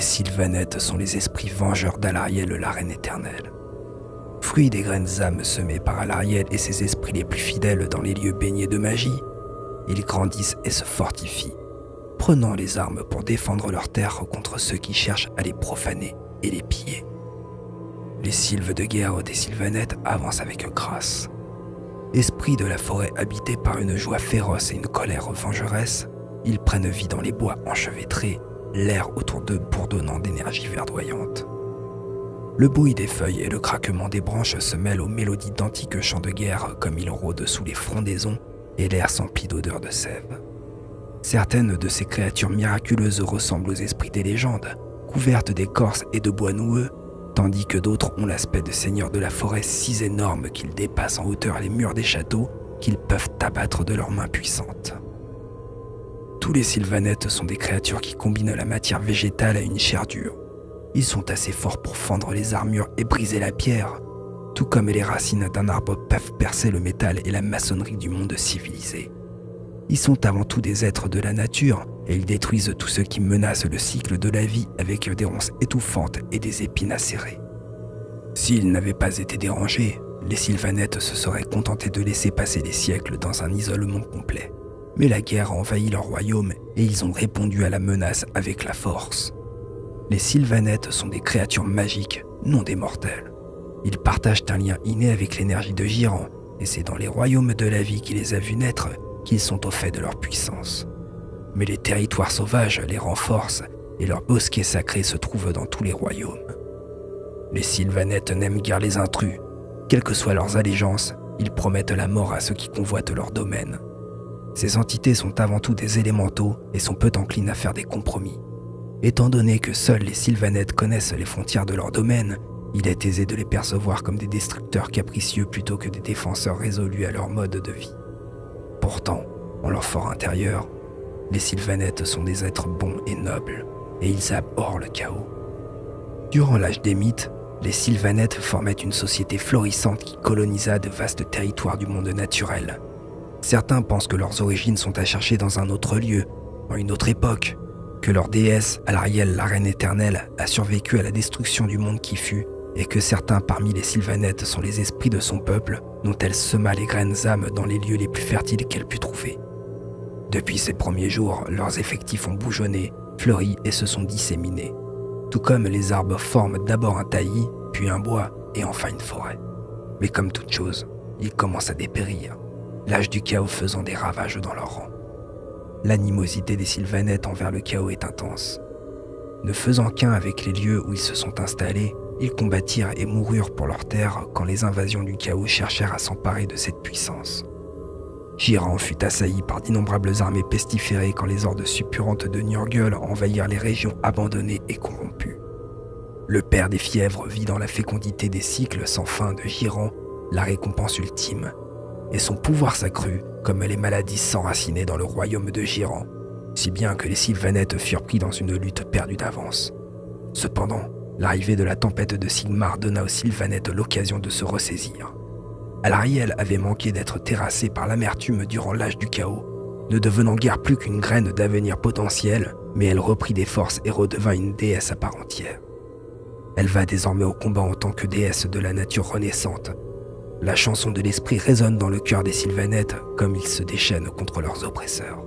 Les Sylvanettes sont les esprits vengeurs d'Alarielle, la reine éternelle. Fruit des graines âmes semées par Alarielle et ses esprits les plus fidèles dans les lieux baignés de magie, ils grandissent et se fortifient, prenant les armes pour défendre leurs terres contre ceux qui cherchent à les profaner et les piller. Les sylves de guerre des Sylvanettes avancent avec grâce. Esprits de la forêt habités par une joie féroce et une colère vengeresse, ils prennent vie dans les bois enchevêtrés, l'air autour d'eux bourdonnant d'énergie verdoyante. Le bruit des feuilles et le craquement des branches se mêlent aux mélodies d'antiques chants de guerre comme ils rôdent sous les frondaisons et l'air s'emplit d'odeurs de sève. Certaines de ces créatures miraculeuses ressemblent aux esprits des légendes, couvertes d'écorces et de bois noueux, tandis que d'autres ont l'aspect de seigneurs de la forêt si énormes qu'ils dépassent en hauteur les murs des châteaux qu'ils peuvent abattre de leurs mains puissantes. Tous les Sylvanettes sont des créatures qui combinent la matière végétale à une chair dure. Ils sont assez forts pour fendre les armures et briser la pierre, tout comme les racines d'un arbre peuvent percer le métal et la maçonnerie du monde civilisé. Ils sont avant tout des êtres de la nature et ils détruisent tout ce qui menace le cycle de la vie avec des ronces étouffantes et des épines acérées. S'ils n'avaient pas été dérangés, les Sylvanettes se seraient contentés de laisser passer des siècles dans un isolement complet. Mais la guerre a envahi leur royaume et ils ont répondu à la menace avec la force. Les Sylvanettes sont des créatures magiques, non des mortels. Ils partagent un lien inné avec l'énergie de Giran et c'est dans les royaumes de la vie qui les a vus naître qu'ils sont au fait de leur puissance. Mais les territoires sauvages les renforcent et leurs bosquets sacrés se trouvent dans tous les royaumes. Les Sylvanettes n'aiment guère les intrus. Quelles que soient leurs allégeances, ils promettent la mort à ceux qui convoitent leur domaine. Ces entités sont avant tout des élémentaux et sont peu enclines à faire des compromis. Étant donné que seuls les Sylvanettes connaissent les frontières de leur domaine, il est aisé de les percevoir comme des destructeurs capricieux plutôt que des défenseurs résolus à leur mode de vie. Pourtant, en leur fort intérieur, les Sylvanettes sont des êtres bons et nobles, et ils abhorrent le chaos. Durant l'âge des mythes, les Sylvanettes formaient une société florissante qui colonisa de vastes territoires du monde naturel. Certains pensent que leurs origines sont à chercher dans un autre lieu, en une autre époque, que leur déesse, Alarielle, la reine éternelle, a survécu à la destruction du monde qui fut, et que certains parmi les Sylvanettes sont les esprits de son peuple, dont elle sema les graines âmes dans les lieux les plus fertiles qu'elle put trouver. Depuis ces premiers jours, leurs effectifs ont bougeonné, fleuri et se sont disséminés. Tout comme les arbres forment d'abord un taillis, puis un bois, et enfin une forêt. Mais comme toute chose, ils commencent à dépérir, l'âge du chaos faisant des ravages dans leurs rangs. L'animosité des Sylvanettes envers le chaos est intense. Ne faisant qu'un avec les lieux où ils se sont installés, ils combattirent et moururent pour leur terre quand les invasions du chaos cherchèrent à s'emparer de cette puissance. Giran fut assailli par d'innombrables armées pestiférées quand les hordes suppurantes de Nurgle envahirent les régions abandonnées et corrompues. Le père des fièvres vit dans la fécondité des cycles sans fin de Giran la récompense ultime, et son pouvoir s'accrut comme les maladies s'enracinaient dans le royaume de Giran, si bien que les Sylvanettes furent pris dans une lutte perdue d'avance. Cependant, l'arrivée de la tempête de Sigmar donna aux Sylvanettes l'occasion de se ressaisir. Alarielle avait manqué d'être terrassée par l'amertume durant l'âge du chaos, ne devenant guère plus qu'une graine d'avenir potentiel, mais elle reprit des forces et redevint une déesse à part entière. Elle va désormais au combat en tant que déesse de la nature renaissante. La chanson de l'esprit résonne dans le cœur des Sylvanettes comme ils se déchaînent contre leurs oppresseurs.